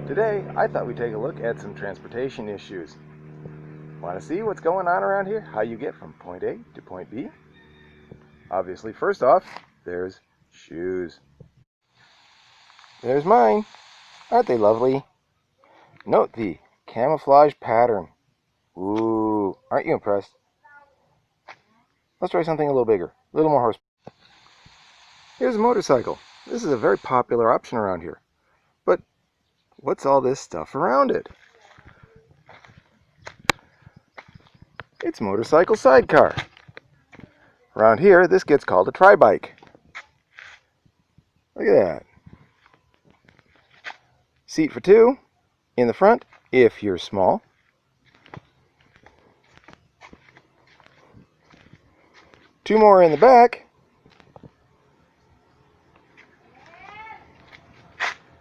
Today, I thought we'd take a look at some transportation issues. Want to see what's going on around here? How you get from point A to point B? Obviously, first off, there's shoes. There's mine. Aren't they lovely? Note the camouflage pattern. Ooh, aren't you impressed? Let's try something a little bigger, a little more horsepower. Here's a motorcycle. This is a very popular option around here. But what's all this stuff around it? It's motorcycle sidecar. Around here, this gets called a tri-bike. Look at that. Seat for two in the front, if you're small. Two more in the back.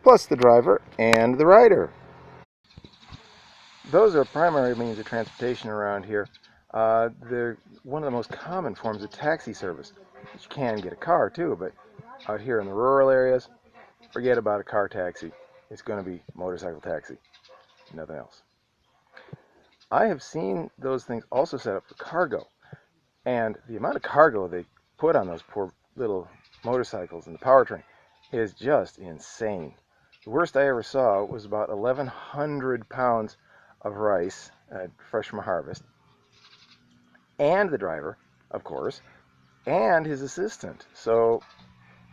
Plus the driver and the rider. Those are primary means of transportation around here. They're one of the most common forms of taxi service. You can get a car too, but out here in the rural areas, forget about a car taxi. It's going to be motorcycle taxi, nothing else. I have seen those things also set up for cargo, and the amount of cargo they put on those poor little motorcycles and the powertrain is just insane. The worst I ever saw was about 1,100 pounds of rice, fresh from harvest, and the driver, of course, and his assistant. So,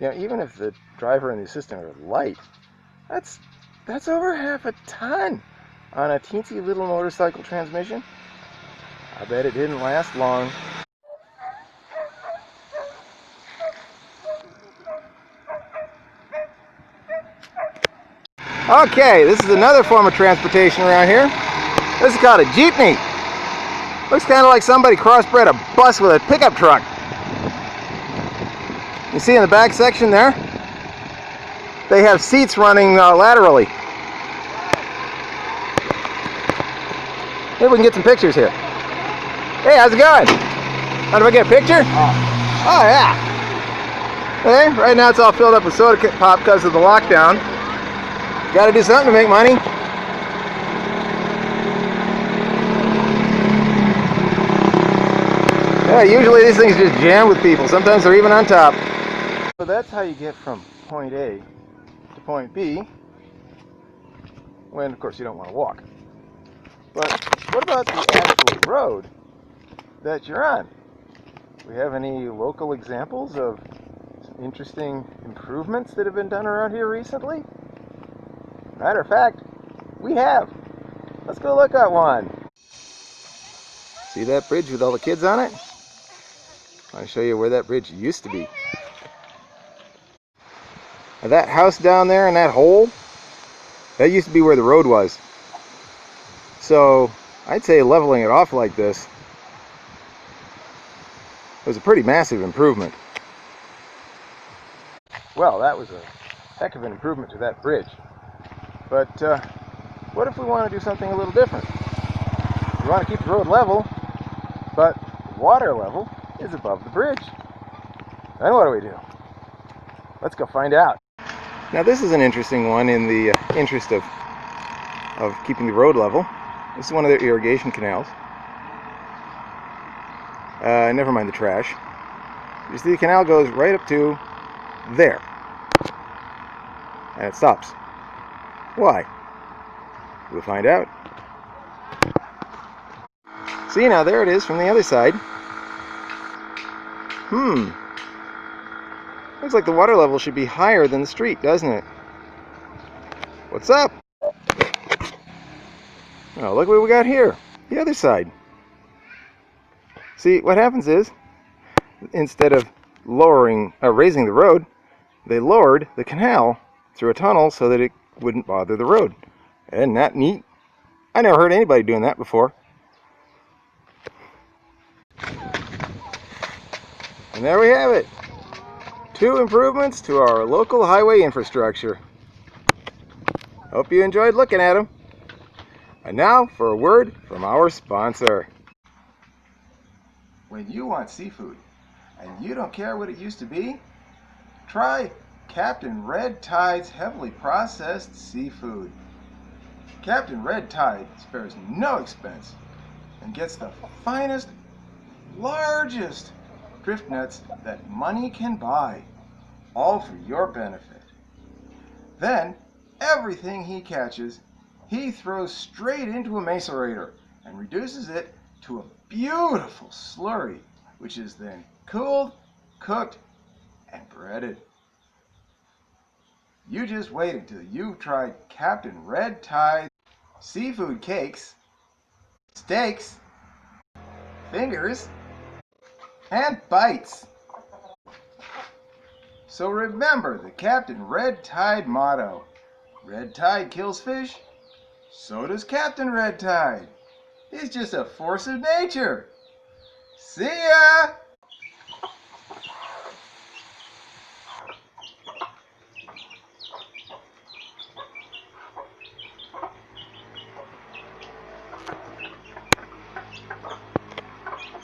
even if the driver and the assistant are light, that's over half a ton on a teensy little motorcycle transmission. I bet it didn't last long. Okay, this is another form of transportation around here. This is called a jeepney. Looks kind of like somebody crossbred a bus with a pickup truck. You see in the back section there? They have seats running laterally. Maybe we can get some pictures here. Hey, how's it going? How do I get a picture? Oh yeah. Okay, right now it's all filled up with soda pop because of the lockdown. Got to do something to make money. Yeah, usually these things just jam with people. Sometimes they're even on top. So that's how you get from point A to point B, when of course you don't want to walk. But what about the actual road that you're on? Do we have any local examples of some interesting improvements that have been done around here recently? Matter of fact, we have. Let's go look at one. See that bridge with all the kids on it? I want to show you where that bridge used to be. Now that house down there in that hole, that used to be where the road was. So I'd say leveling it off like this was a pretty massive improvement. Well, that was a heck of an improvement to that bridge. But what if we want to do something a little different? We want to keep the road level, but water level is above the bridge. Then what do? Let's go find out. Now this is an interesting one in the interest of keeping the road level. This is one of their irrigation canals. Never mind the trash. You see the canal goes right up to there. And it stops. Why? We'll find out. See, now there it is from the other side. Looks like the water level should be higher than the street, doesn't it? What's up? Oh, look what we got here. The other side. See, what happens is, instead of raising the road, they lowered the canal through a tunnel so that it wouldn't bother the road. Isn't that neat? I never heard anybody doing that before. And there we have it. 2 improvements to our local highway infrastructure. Hope you enjoyed looking at them. And now for a word from our sponsor. When you want seafood and you don't care what it used to be, try Captain Red Tide's heavily processed seafood. Captain Red Tide spares no expense and gets the finest, largest drift nets that money can buy, all for your benefit. Then, everything he catches, he throws straight into a macerator and reduces it to a beautiful slurry, which is then cooled, cooked, and breaded. You just wait until you've tried Captain Red Tide seafood cakes, steaks, fingers, and bites. So remember the Captain Red Tide motto: Red Tide kills fish, so does Captain Red Tide. He's just a force of nature. See ya!